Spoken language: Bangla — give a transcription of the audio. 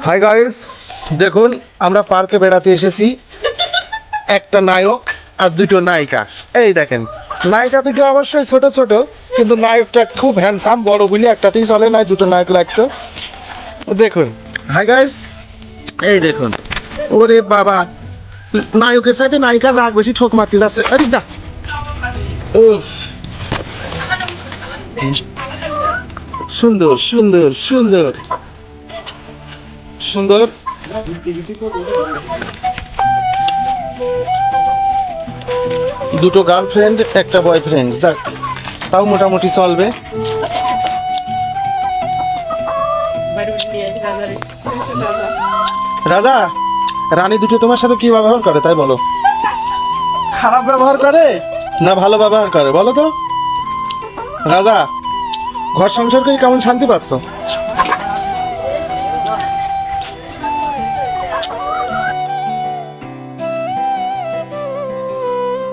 হাই গাইস, দেখুন আমরা পার্কে বেড়াতে এসেছি। একটা নায়ক আর দুটো নায়িকা। এই দেখেন, নায়িকা দুটো অবশ্যই ছোট ছোট, কিন্তু নায়কটা খুব হ্যান্ডসাম, বড় বলি একটাতেই চলে না, দুটো নায়ক লাগতো। দেখুন, হাই গাইস, এই দেখুন, ওরে বাবা, নায়কের সাথে নায়িকার রাগ বেশি, ঠোক মারতে যাচ্ছে। আরে না, উফ, সুন্দর সুন্দর সুন্দর সুন্দর। দুটো গার্লফ্রেন্ড একটা বয়ফ্রেন্ড, যাক তাও মোটামুটি চলবে। রাজা, রানী দুটো তোমার সাথে কি ব্যবহার করে তাই বলো? খারাপ ব্যবহার করে না ভালো ব্যবহার করে বলো তো? রাজা, ঘর সংসার করে কেমন শান্তি পাচ্ছ?